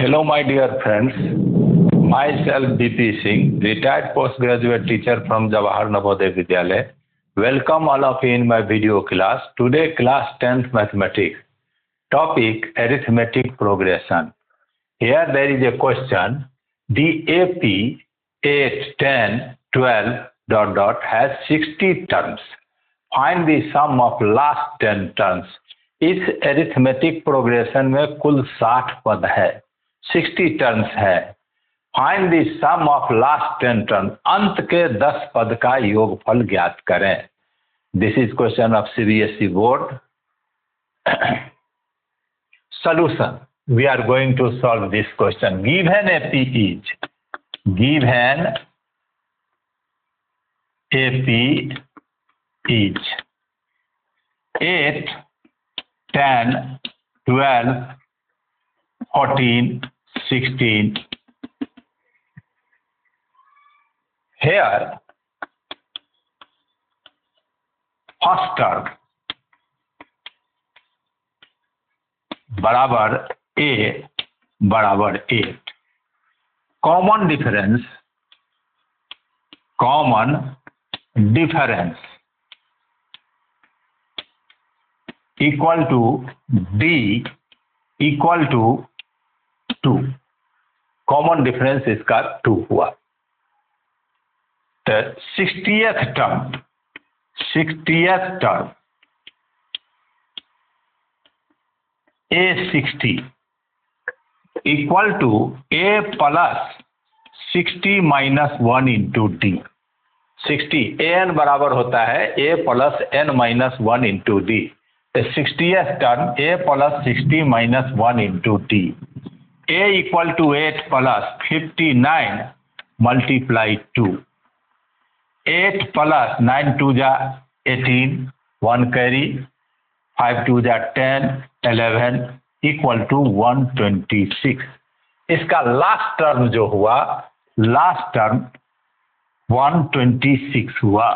Hello, my dear friends. Myself BP Singh, retired postgraduate teacher from Jawahar Navodaya Vidyalaya. Welcome all of you in my video class. Today, class 10th mathematics. Topic arithmetic progression. Here there is a question. The AP 8, 10, 12 ... has 60 terms. Find the sum of last 10 terms. इस arithmetic progression में कुल 60 पद है, 60 terms है. Find the sum of last 10 term. अंत के 10 पद का योगफल ज्ञात करें. This is question of CBSE board. Solution. We are going to solve this question. Given AP is given AP is 8, 10, 12, 14, 16. Here, first term बराबर A बराबर 8. Common difference equal to D equal to 2. Common difference इसका 2 हुआ. तो 60th term A60 equal to A plus 60 minus 1 into D. 60 an बराबर होता है A plus n minus 1 into D. 60th term A plus 60 minus 1 into D. A equal to 8 plus 59 multiply 2. 8 प्लस 9 2 जा 18, 1 carry, 5 2 जा 10, 11 equal to 126. इसका last term जो हुआ, last term 126 हुआ.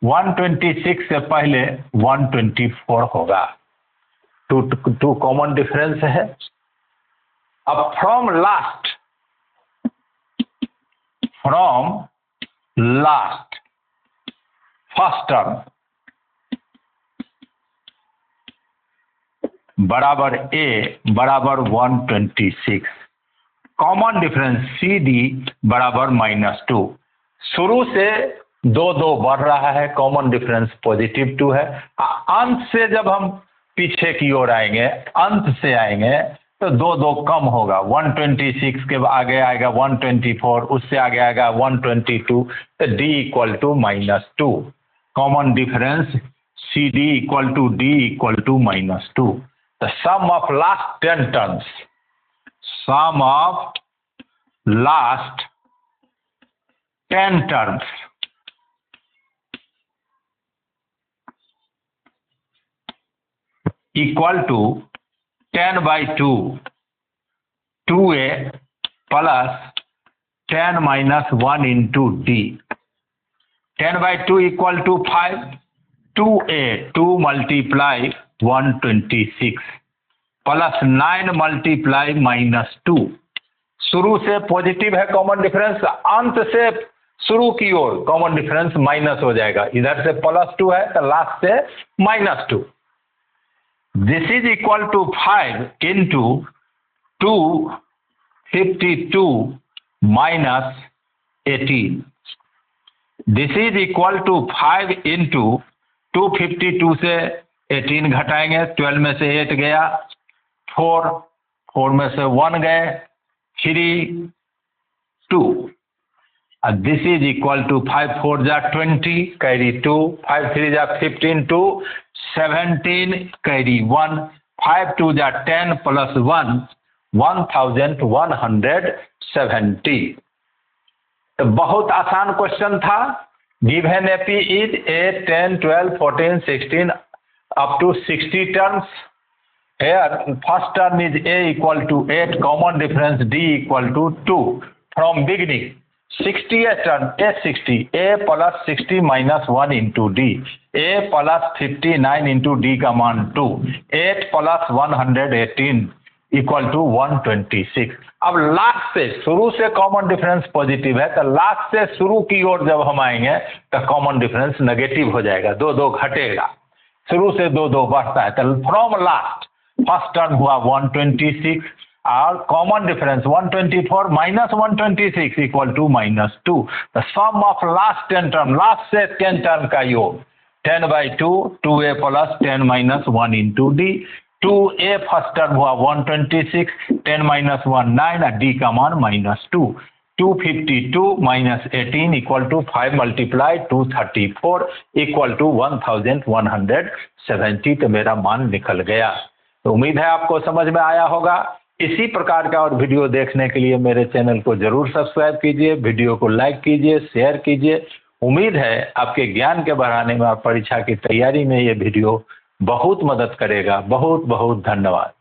126 से पहले 124 होगा. टू कॉमन डिफरेंस है. अब फ्रॉम लास्ट फर्स्ट टर्म बराबर A बराबर 126. कॉमन डिफरेंस CD बराबर -2. शुरू से 2 बढ़ रहा है. कॉमन डिफरेंस पॉजिटिव 2 है. अंत से जब हम पीछे की ओर आएंगे, अंत से आएंगे तो 2 कम होगा. 126 के आगे आएगा 124, उससे आगे आएगा 122. तो D equal to -2. Common difference CD equal to D equal to -2. The sum of last 10 terms, sum of last 10 terms equal to 10/2 2A plus 10 minus 1 into D. 10/2 equal to 5. 2A 2 multiply 126 plus 9 multiply -2. शुरू से positive है common difference, अंत से शुरू की ओर common difference minus हो जाएगा. इधर से +2 है तो लास्ट से -2. This is equal to 5 into 252 minus 18. This is equal to 5 into 252 से 18 घटाएंगे. 12 में से 8 गया, 4 में से 1 गए, 3 2. This is equal to 5 4 जा 20 कैरी 2, 5 3 जा 15 2, 17 कैरी 1, 5 2 जा 10 प्लस 1 1170. तो बहुत आसान क्वेश्चन था. Given AP is 8 10 12 14 16 up to 60 terms. Here first term is A equal to 8, common difference D equal to 2. From beginning 60th term A60, A plus 60 minus 1 into D. A plus 59 into D का मान 2. 8 plus 118 equal to 126। अब last से, शुरू से common difference positive है, तो last से शुरू की ओर जब हम आएंगे तो कॉमन डिफरेंस नेगेटिव हो जाएगा, 2 2 घटेगा, शुरू से 2 2 बढ़ता है। तो फ्रॉम लास्ट, फर्स्ट टर्म हुआ 126 और common difference 124 minus 126 equal to -2। The sum of last 10 term, लास्ट से 10 टर्म का योग 10/2, 2a plus 10 minus 1 into D. 2a first term हुआ 126, 10 माइनस 1 9 और डी का मान -2। 252 minus 18 equal to 5 multiply 234 equal to 1170। तो मेरा मान निकल गया। तो उम्मीद है आपको समझ में आया होगा। इसी प्रकार का और वीडियो देखने के लिए मेरे चैनल को जरूर सब्सक्राइब कीजिए, वीडियो को लाइक कीजिए, शेयर कीजिए। उम्मीद है आपके ज्ञान के बढ़ाने में और परीक्षा की तैयारी में ये वीडियो बहुत मदद करेगा। बहुत बहुत धन्यवाद।